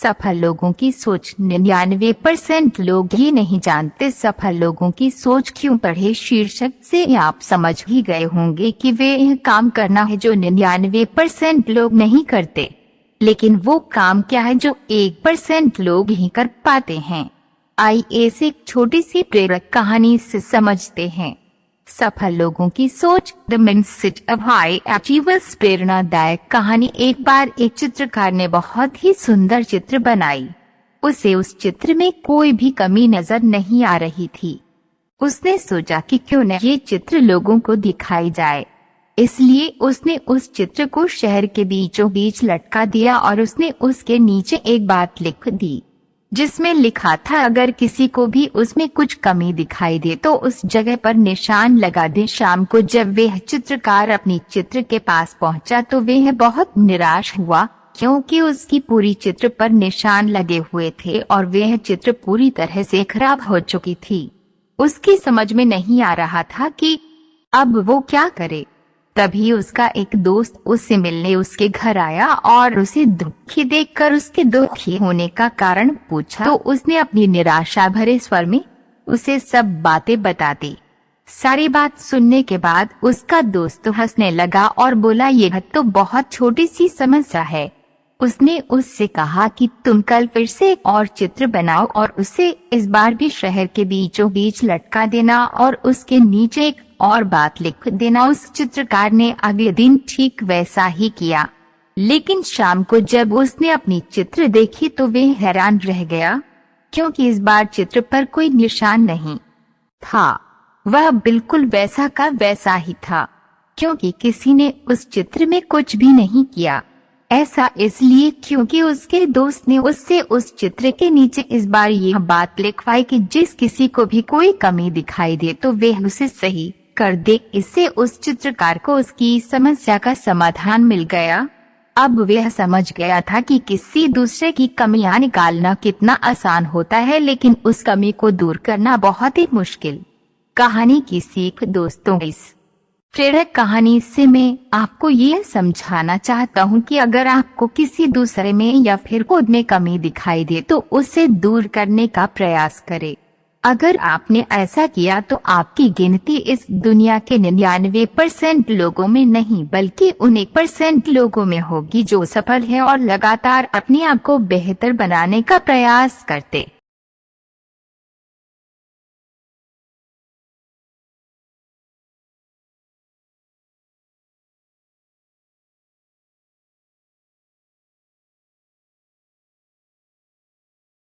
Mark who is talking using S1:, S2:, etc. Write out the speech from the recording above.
S1: सफल लोगों की सोच। 99% लोग ये नहीं जानते सफल लोगों की सोच क्यों। पढ़े शीर्षक से आप समझ ही गए होंगे कि वे यह काम करना है जो 99% लोग नहीं करते। लेकिन वो काम क्या है जो 1% लोग ही कर पाते हैं। आइए इसे एक छोटी सी प्रेरक कहानी से समझते हैं। सफल लोगों की सोच, the mindset of high achievers. प्रेरणादायक कहानी। एक बार एक चित्रकार ने बहुत ही सुंदर चित्र बनाई। उसे उस चित्र में कोई भी कमी नजर नहीं आ रही थी। उसने सोचा कि क्यों न ये चित्र लोगों को दिखाई जाए। इसलिए उसने उस चित्र को शहर के बीचों बीच लटका दिया और उसने उसके नीचे एक बात लिख दी जिसमें लिखा था, अगर किसी को भी उसमें कुछ कमी दिखाई दे तो उस जगह पर निशान लगा दे। शाम को जब वह चित्रकार अपनी चित्र के पास पहुंचा तो वह बहुत निराश हुआ क्योंकि उसकी पूरी चित्र पर निशान लगे हुए थे और वह चित्र पूरी तरह से खराब हो चुकी थी। उसकी समझ में नहीं आ रहा था कि अब वो क्या करे। तभी उसका एक दोस्त उससे मिलने उसके घर आया और उसे दुखी देखकर उसके दुखी होने का कारण पूछा। तो उसने अपनी निराशा भरे स्वर में उसे सब बातें बता दी। सारी बात सुनने के बाद उसका दोस्त हंसने लगा और बोला, यह तो बहुत छोटी सी समस्या है। उसने उससे कहा कि तुम कल फिर से एक और चित्र बनाओ और उसे इस बार भी शहर के बीचों बीच लटका देना और उसके नीचे एक और बात लिख देना। उस चित्रकार ने अगले दिन ठीक वैसा ही किया। लेकिन शाम को जब उसने अपनी चित्र देखी तो वह हैरान रह गया क्योंकि इस बार चित्र पर कोई निशान नहीं था। वह बिल्कुल वैसा का वैसा ही था क्योंकि किसी ने उस चित्र में कुछ भी नहीं किया। ऐसा इसलिए क्योंकि उसके दोस्त ने उससे उस चित्र के नीचे इस बार यह बात लिखवाई कि जिस किसी को भी कोई कमी दिखाई दे तो वह उसे सही कर दे। इससे उस चित्रकार को उसकी समस्या का समाधान मिल गया। अब वह समझ गया था कि किसी दूसरे की कमियां निकालना कितना आसान होता है, लेकिन उस कमी को दूर करना बहुत ही मुश्किल। कहानी की सीख। दोस्तों, इस प्रेरक कहानी से मैं आपको ये समझाना चाहता हूँ कि अगर आपको किसी दूसरे में या फिर खुद में कमी दिखाई दे तो उसे दूर करने का प्रयास करें। अगर आपने ऐसा किया तो आपकी गिनती इस दुनिया के 99% लोगों में नहीं बल्कि उन 1% लोगों में होगी जो सफल है और लगातार अपने आप को बेहतर बनाने का प्रयास करते।